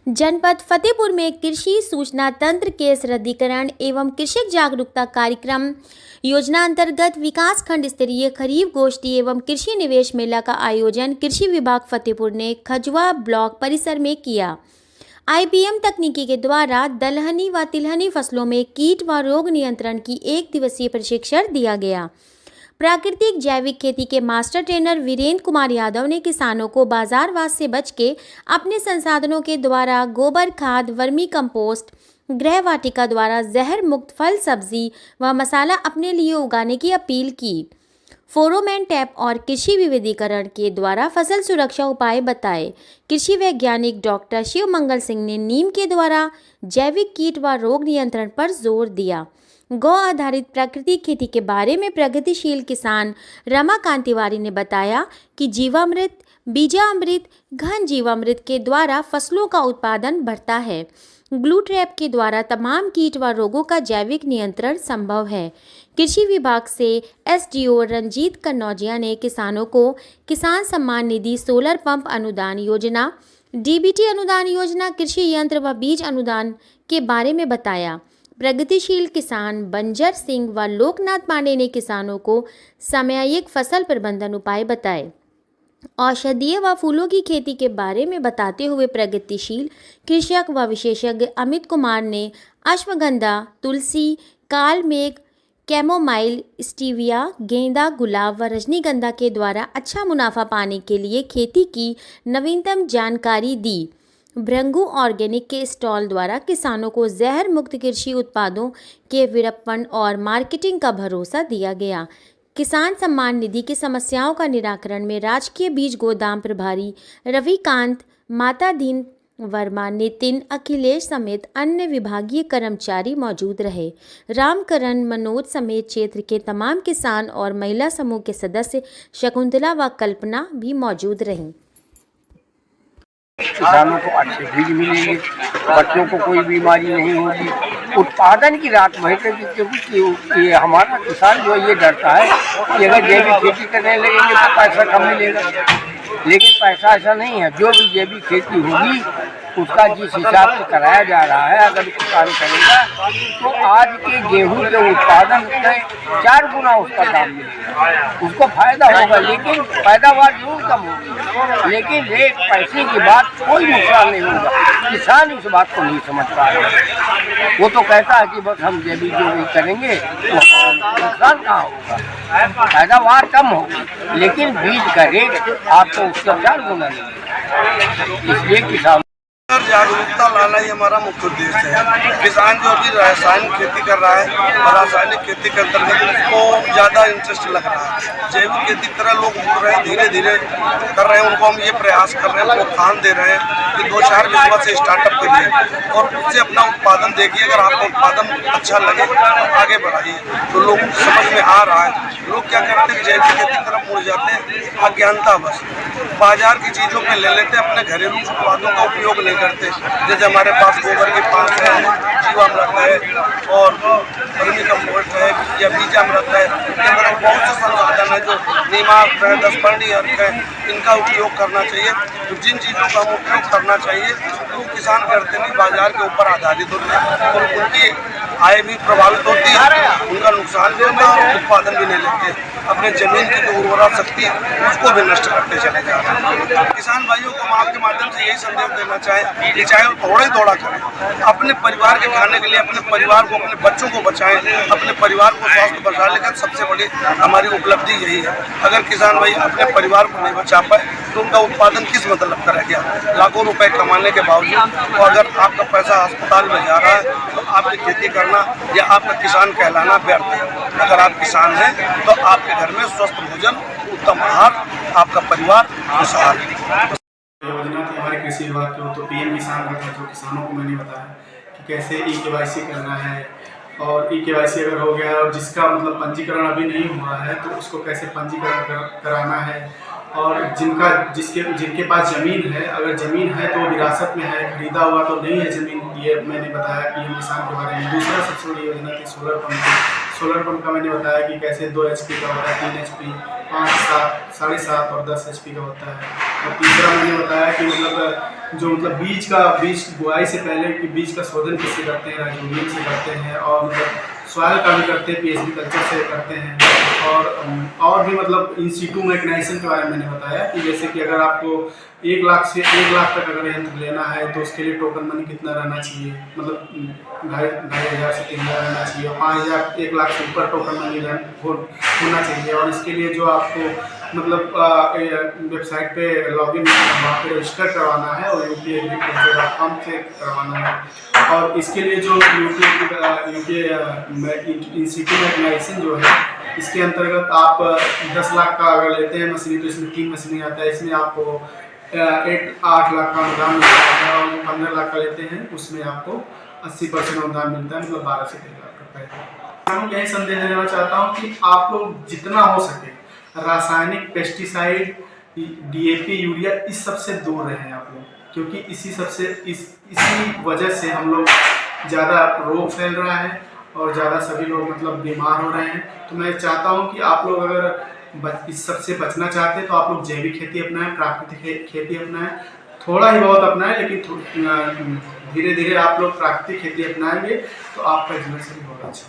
जनपद फतेहपुर में कृषि सूचना तंत्र के सुदृढ़ीकरण एवं कृषक जागरूकता कार्यक्रम योजना अंतर्गत विकास खंड स्तरीय खरीफ गोष्ठी एवं कृषि निवेश मेला का आयोजन कृषि विभाग फतेहपुर ने खजुआ ब्लॉक परिसर में किया। IPM तकनीकी के द्वारा दलहनी व तिलहनी फसलों में कीट व रोग नियंत्रण की 1 दिवसीय प्रशिक्षण दिया गया। प्राकृतिक जैविक खेती के मास्टर ट्रेनर वीरेंद्र कुमार यादव ने किसानों को बाजारवाद से बच के अपने संसाधनों के द्वारा गोबर खाद, वर्मी कंपोस्ट, गृह वाटिका द्वारा जहर मुक्त फल, सब्जी व मसाला अपने लिए उगाने की अपील की। फेरोमोन ट्रैप और कृषि विविधीकरण के द्वारा फसल सुरक्षा उपाय बताए। कृषि वैज्ञानिक डॉक्टर शिव मंगल सिंह ने नीम के द्वारा जैविक कीट व रोग नियंत्रण पर जोर दिया। गौ आधारित प्राकृतिक खेती के बारे में प्रगतिशील किसान रमाकांत तिवारी ने बताया कि जीवामृत, बीजामृत, घन जीवामृत के द्वारा फसलों का उत्पादन बढ़ता है। ग्लू ट्रैप के द्वारा तमाम कीट व रोगों का जैविक नियंत्रण संभव है। कृषि विभाग से SDO रंजीत कन्नौजिया ने किसानों को किसान सम्मान निधि, सोलर पंप अनुदान योजना, DBT अनुदान योजना, कृषि यंत्र व बीज अनुदान के बारे में बताया। प्रगतिशील किसान बंजर सिंह व लोकनाथ पांडे ने किसानों को सामयिक फसल प्रबंधन उपाय बताए। औषधीय व फूलों की खेती के बारे में बताते हुए प्रगतिशील कृषक व विशेषज्ञ अमित कुमार ने अश्वगंधा, तुलसी, कालमेघ, कैमोमाइल, स्टीविया, गेंदा, गुलाब व रजनीगंधा के द्वारा अच्छा मुनाफा पाने के लिए खेती की नवीनतम जानकारी दी। भृंगु ऑर्गेनिक के स्टॉल द्वारा किसानों को जहर मुक्त कृषि उत्पादों के विपणन और मार्केटिंग का भरोसा दिया गया। किसान सम्मान निधि की समस्याओं का निराकरण में राजकीय बीज गोदाम प्रभारी रविकांत, माताधीन वर्मा, नितिन, अखिलेश समेत अन्य विभागीय कर्मचारी मौजूद रहे। रामकरण, मनोज समेत क्षेत्र के तमाम किसान और महिला समूह के सदस्य शकुंतला व कल्पना भी मौजूद रहीं। किसानों को अच्छे बीज मिलेंगे, बच्चों को कोई बीमारी नहीं होगी, उत्पादन की रात बढ़ेगी। क्योंकि ये हमारा किसान जो ये डरता है कि अगर जैविक खेती करने लगेंगे तो पैसा कम मिलेगा, लेकिन पैसा ऐसा नहीं है। जो भी जैविक खेती होगी उसका जिस हिसाब से कराया जा रहा है, अगर किसान करेगा तो आज के गेहूं के उत्पादन से 4 गुना उसका दाम मिलेगा, उसको फायदा होगा। लेकिन पैदावार जरूर कम होगी, लेकिन रेट पैसे की बात कोई नुकसान नहीं होगा। किसान इस बात को नहीं समझ पा रहे। वो तो कहता है कि बस हम जैविक जो भी करेंगे तो नुकसान कहाँ होगा, पैदावार कम होगी, लेकिन बीज का रेट आपको उसका 4 गुना मिलेगा। इसलिए किसान जागरूकता लाना ही हमारा मुख्य उद्देश्य है। किसान जो अभी रासायनिक खेती कर रहा है और रासायनिक खेती के अंतर्गत उसको ज़्यादा इंटरेस्ट लग रहा है। जैविक खेती की तरह लोग उड़ रहे हैं, धीरे धीरे कर रहे हैं। उनको हम ये प्रयास कर रहे हैं, प्रोत्साहन दे रहे हैं कि 2-4 बिस्वा से स्टार्टअप करिए और उससे अपना उत्पादन देखिए। अगर आपका उत्पादन अच्छा लगे तो आगे बढ़ाइए। तो लोग समझ में आ रहा है। लोग क्या करते हैं, जैविक खेती की तरफ मुड़ जाते हैं, अज्ञानता बस बाजार की चीज़ों पे ले लेते हैं, अपने घरेलू उत्पादों का उपयोग नहीं करते। जैसे हमारे पास गोबर की पास है, जीवामृत है और वर्मी कंपोस्ट है या बीजामृत है। ये तरह बहुत से संसाधन है जो नीमाक है, 10 पर्णी अर्क है, इनका उपयोग करना चाहिए। तो जिन चीज़ों का हम उपयोग करना चाहिए वो किसान करते नहीं, बाजार के ऊपर आधारित होते हैं और उनकी आय भी प्रभावित होती है, उनका नुकसान भी होता है और उत्पादन भी नहीं लेते। अपने जमीन की जो उर्वरा शक्ति है उसको भी नष्ट करते चले जा रहे हैं। किसान भाइयों को हम आपके माध्यम से यही संदेश देना चाहें कि चाहे वो थोड़ा ही थोड़ा करें, अपने परिवार के खाने के लिए अपने परिवार को, अपने बच्चों को बचाएं, अपने परिवार को स्वास्थ्य बचा लेकर सबसे बड़ी हमारी उपलब्धि यही है। अगर किसान भाई अपने परिवार को नहीं बचा पाए तो उनका उत्पादन किस मतलब का रह गया। लाखों रुपए कमाने के बावजूद तो अगर आपका पैसा अस्पताल में जा रहा है तो आपकी खेती करना या आपका किसान कहलाना व्यर्थ है। अगर आप किसान हैं तो आपके घर में स्वस्थ भोजन, उत्तम आहार, आपका परिवार खुशहाल। योजना थी हमारे कृषि विभाग की, तो PM किसान का था, जो किसानों को मैंने बताया कि कैसे EKYC करना है और EKYC अगर हो गया और जिसका मतलब पंजीकरण अभी नहीं हुआ है तो उसको कैसे पंजीकरण कराना है और जिनके पास ज़मीन है, अगर ज़मीन है तो विरासत में है, खरीदा हुआ तो नहीं है ज़मीन, ये मैंने बताया पीएम किसान के बारे में। दूसरा सबसे बड़ी योजना थी सोलर पंप की। सोलर पंप का मैंने बताया कि कैसे 2 HP का होता है, 3 HP, 5, 7, 7.5 और 10 HP का होता है। और तीसरा मैंने बताया कि मतलब बीज बुआई से पहले कि बीज का शोधन किससे करते हैं, राइजोबियम से करते हैं, और मतलब सॉइल का भी करते हैं, PhD कल्चर से करते हैं, और भी मतलब इन सीटू मैकेनाइजेशन के बारे में मैंने बताया कि जैसे कि अगर आपको 1 लाख से 1 लाख तक अगर यंत्र लेना है तो उसके लिए टोकन मनी कितना रहना चाहिए, मतलब 2,500 से 3,000 रहना चाहिए, और 5,000 1 लाख से ऊपर टोकन मनी होना चाहिए। और इसके लिए जो आपको मतलब वेबसाइट पे लॉगिन वहाँ पे रजिस्टर करवाना है और UPAgriculture.com से करवाना है। और इसके लिए जो यूपी इंस्टीट्यूट मैकेनाइजेशन जो है, इसके अंतर्गत आप 10 लाख का अगर लेते हैं मशीनरी तो इसमें 3 मशीनें आता है, इसमें आपको 8 लाख का अनुदान मिलता है, और 15 लाख का लेते हैं उसमें आपको 80% अनुदान मिलता है, मतलब 12 से 13 लाख रुपये। मैं यही संदेश देना चाहता हूँ कि आप लोग जितना हो सके रासायनिक पेस्टिसाइड, DAP, यूरिया इस सबसे दूर रहें आप लोग, क्योंकि इसी वजह से हम लोग ज़्यादा रोग फैल रहा है और ज़्यादा सभी लोग मतलब बीमार हो रहे हैं। तो मैं चाहता हूँ कि आप लोग अगर इस सबसे बचना चाहते हैं तो आप लोग जैविक खेती अपनाएं, प्राकृतिक खेती अपनाएं, थोड़ा ही बहुत अपनाएं, लेकिन धीरे धीरे आप लोग प्राकृतिक खेती अपनाएंगे तो आपका जीवन शैली बहुत अच्छा।